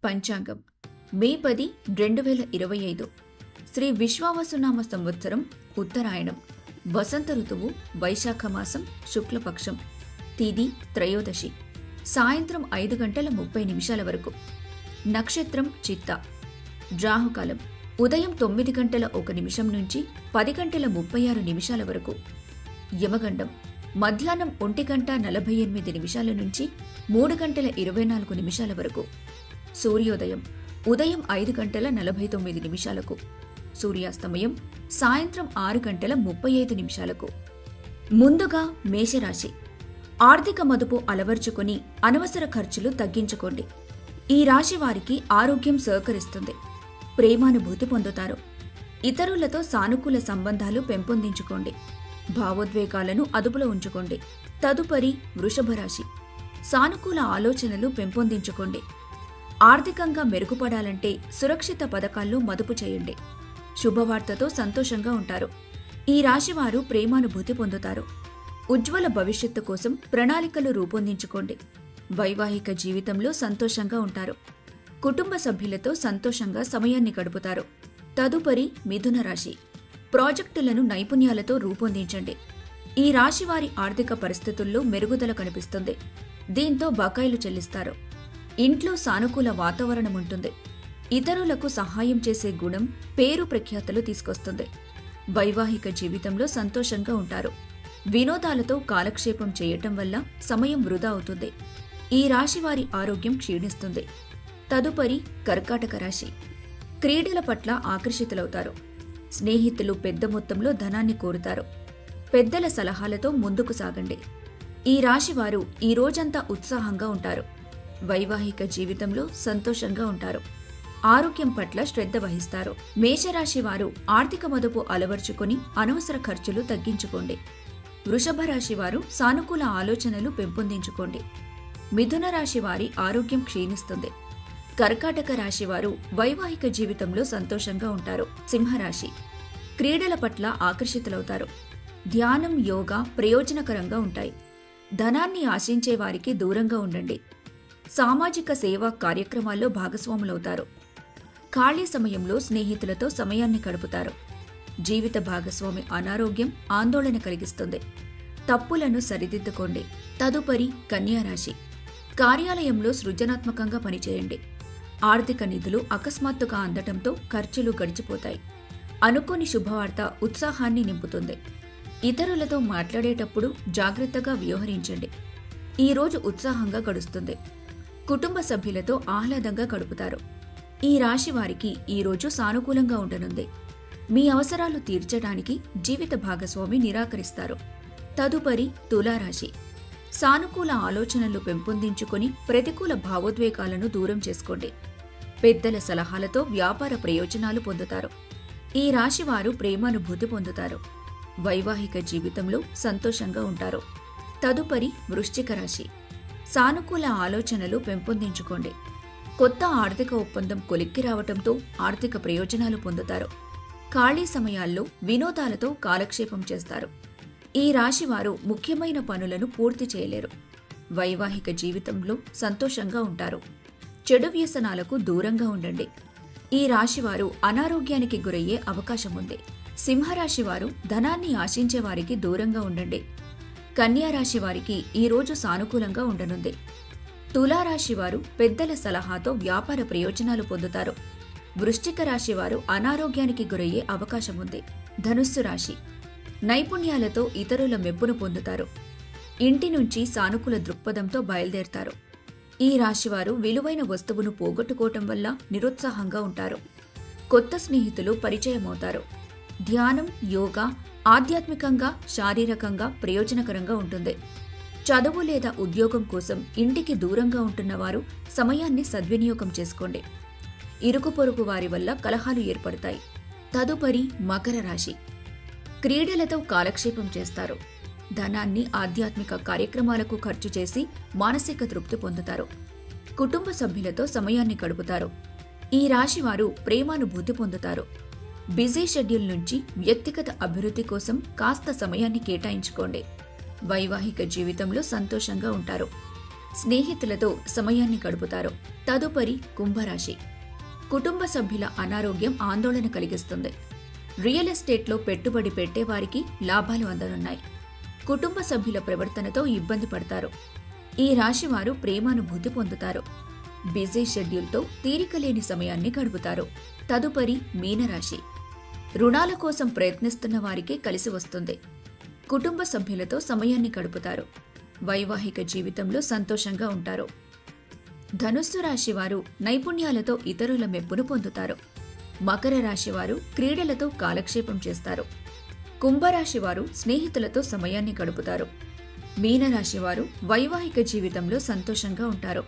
పంచాంగం మే 10, 2025 శ్రీ విశ్వావసునామ సంవత్సరం ఉత్తరాయణం వసంత ఋతువు వైశాఖ మాసం శుక్లపక్షం తిథి త్రయోదశి సాయంత్రం 5:30 వరకు నక్షత్రం చిత్త రాహుకాలం ఉదయం 9:01 నుంచి 10:36 వరకు యమగండం మధ్యాహ్నం 1:48 నుంచి 3:24 వరకు సూర్యోదయం ఉదయం 5:49 సూర్యాస్తమయం సాయంత్రం 6:35 ముందుగా మేషరాశి ఆర్థిక మదుపు అలవర్చుకుని అనవసర ఖర్చులు తగ్గించుకోండి. ఈ రాశి వారికి ఆరోగ్యం సహకరిస్తుంది. ప్రేమానుభూతి పొందుతారు. ఇతరులతో సానుకూల సంబంధాలు పెంపొందించుకోండి. భావోద్వేగాలను అదుపులో ఉంచుకోండి. తదుపరి వృషభ రాశి సానుకూల ఆలోచనలు పెంపొందించుకోండి. ఆర్థికంగా మెరుగుపడాలంటే సురక్షిత పథకాల్లో మదుపు చేయండి. శుభవార్తతో సంతోషంగా ఉంటారు. ఈ రాశివారు ప్రేమానుభూతి పొందుతారు. ఉజ్వల భవిష్యత్తు కోసం ప్రణాళికలు రూపొందించుకోండి. వైవాహిక జీవితంలో సంతోషంగా ఉంటారు. కుటుంబ సభ్యులతో సంతోషంగా సమయాన్ని గడుపుతారు. తదుపరి మిథున రాశి ప్రాజెక్టులను నైపుణ్యాలతో రూపొందించండి. ఈ రాశివారి ఆర్థిక పరిస్థితుల్లో మెరుగుదల కనిపిస్తుంది. దీంతో బకాయిలు చెల్లిస్తారు. ఇంట్లో సానుకూల వాతావరణం ఉంటుంది. ఇతరులకు సహాయం చేసే గుణం పేరు ప్రఖ్యాతలు తీసుకొస్తుంది. వైవాహిక జీవితంలో సంతోషంగా ఉంటారు. వినోదాలతో కాలక్షేపం చేయటం వల్ల సమయం వృధా అవుతుంది. ఈ రాశివారి ఆరోగ్యం క్షీణిస్తుంది. తదుపరి కర్కాటక రాశి క్రీడల పట్ల ఆకర్షితులవుతారు. స్నేహితులు పెద్ద మొత్తంలో ధనాన్ని కోరుతారు. పెద్దల సలహాలతో ముందుకు సాగండి. ఈ రాశివారు ఈ రోజంతా ఉత్సాహంగా ఉంటారు. వైవాహిక జీవితంలో సంతోషంగా ఉంటారు. ఆరోగ్యం పట్ల శ్రద్ధ వహిస్తారు. మేషరాశి వారు ఆర్థిక మదుపు అలవర్చుకొని అనవసర ఖర్చులు తగ్గించుకోండి. వృషభ రాశి వారు సానుకూల ఆలోచనలు పెంపొందించుకోండి. మిథున రాశి వారి ఆరోగ్యం క్షీణిస్తుంది. కర్కాటక రాశివారు వైవాహిక జీవితంలో సంతోషంగా ఉంటారు. సింహరాశి క్రీడల పట్ల ఆకర్షితులవుతారు. ధ్యానం, యోగా ప్రయోజనకరంగా ఉంటాయి. ధనాన్ని ఆశించే వారికి దూరంగా ఉండండి. సామాజిక సేవా కార్యక్రమాల్లో భాగస్వాములవుతారు. ఖాళీ సమయంలో స్నేహితులతో సమయాన్ని గడుపుతారు. జీవిత భాగస్వామి అనారోగ్యం ఆందోళన కలిగిస్తుంది. తప్పులను సరిదిద్దుకోండి. తదుపరి కన్యారాశి కార్యాలయంలో సృజనాత్మకంగా పనిచేయండి. ఆర్థిక నిధులు అకస్మాత్తుగా అందటంతో ఖర్చులు గడిచిపోతాయి. అనుకోని శుభవార్త ఉత్సాహాన్ని నింపుతుంది. ఇతరులతో మాట్లాడేటప్పుడు జాగ్రత్తగా వ్యవహరించండి. ఈ రోజు ఉత్సాహంగా గడుస్తుంది. కుటుంబ సభ్యులతో ఆహ్లాదంగా గడుపుతారు. ఈ రాశి వారికి ఈ రోజు సానుకూలంగా ఉండనుంది. మీ అవసరాలు తీర్చడానికి జీవిత భాగస్వామి నిరాకరిస్తారు. తదుపరి తులారాశి సానుకూల ఆలోచనలు పెంపొందించుకొని ప్రతికూల భావోద్వేగాలను దూరం చేసుకోండి. పెద్దల సలహాలతో వ్యాపార ప్రయోజనాలు పొందుతారు. ఈ రాశివారు ప్రేమానుభూతి పొందుతారు. వైవాహిక జీవితంలో సంతోషంగా ఉంటారు. తదుపరి వృశ్చిక రాశి సానుకూల ఆలోచనలు పెంపొందించుకోండి. కొత్త ఆర్థిక ఒప్పందం కొలిక్కి రావటంతో ఆర్థిక ప్రయోజనాలు పొందుతారు. ఖాళీ సమయాల్లో వినోదాలతో కాలక్షేపం చేస్తారు. ఈ రాశివారు ముఖ్యమైన పనులను పూర్తి చేయలేరు. వైవాహిక జీవితంలో సంతోషంగా ఉంటారు. చెడు వ్యసనాలకు దూరంగా ఉండండి. ఈ రాశివారు అనారోగ్యానికి గురయ్యే అవకాశం ఉంది. సింహరాశివారు ధనాన్ని ఆశించే వారికి దూరంగా ఉండండి. కన్యారాశి వారికి ఈ రోజు సానుకూలంగా ఉండనుంది. తులారాశివారు పెద్దల సలహాతో వ్యాపార ప్రయోజనాలు పొందుతారు. వృశ్చిక రాశివారు అనారోగ్యానికి గురయ్యే అవకాశం ఉంది. ధనుస్సు రాశి నైపుణ్యాలతో ఇతరుల మెప్పును పొందుతారు. ఇంటి నుంచి సానుకూల దృక్పథంతో బయలుదేరతారు. ఈ రాశివారు విలువైన వస్తువును పోగొట్టుకోవటం వల్ల నిరుత్సాహంగా ఉంటారు. కొత్త స్నేహితులు పరిచయమవుతారు. ధ్యానం, యోగా ఆధ్యాత్మికంగా, శారీరకంగా ప్రయోజనకరంగా ఉంటుంది. చదువు లేదా ఉద్యోగం కోసం ఇంటికి దూరంగా ఉంటున్నవారు సమయాన్ని సద్వినియోగం చేసుకోండి. ఇరుకు పొరుగు వారి వల్ల కలహాలు ఏర్పడతాయి. తదుపరి మకర రాశి క్రీడలతో కాలక్షేపం చేస్తారు. ధనాన్ని ఆధ్యాత్మిక కార్యక్రమాలకు ఖర్చు చేసి మానసిక తృప్తి పొందుతారు. కుటుంబ సభ్యులతో సమయాన్ని గడుపుతారు. ఈ రాశివారు ప్రేమానుభూతి పొందుతారు. బిజీ షెడ్యూల్ నుంచి వ్యక్తిగత అభివృద్ధి కోసం కాస్త సమయాన్ని కేటాయించుకోండి. వైవాహిక జీవితంలో సంతోషంగా ఉంటారు. స్నేహితులతో సమయాన్ని గడుపుతారు. తదుపరి కుంభరాశి. కుటుంబ సభ్యుల అనారోగ్యం ఆందోళన కలిగిస్తుంది. రియల్ ఎస్టేట్లో పెట్టుబడి పెట్టేవారికి లాభాలు అందనున్నాయి. కుటుంబ సభ్యుల ప్రవర్తనతో ఇబ్బంది పడతారు. ఈ రాశివారు ప్రేమానుభూతి పొందుతారు. బిజీ షెడ్యూల్తో తీరికలేని సమయాన్ని గడుపుతారు. తదుపరి మీనరాశి. రుణాల కోసం ప్రయత్నిస్తున్న వారికి కలిసి వస్తుంది. కుటుంబ సభ్యులతో సమయాన్ని గడుపుతారు. వైవాహిక జీవితంలో సంతోషంగా ఉంటారు. ధనుస్సు రాశివారు నైపుణ్యాలతో ఇతరుల మెప్పును పొందుతారు. మకర రాశివారు క్రీడలతో కాలక్షేపం చేస్తారు. కుంభరాశివారు స్నేహితులతో సమయాన్ని గడుపుతారు. మీనరాశివారు వైవాహిక జీవితంలో సంతోషంగా ఉంటారు.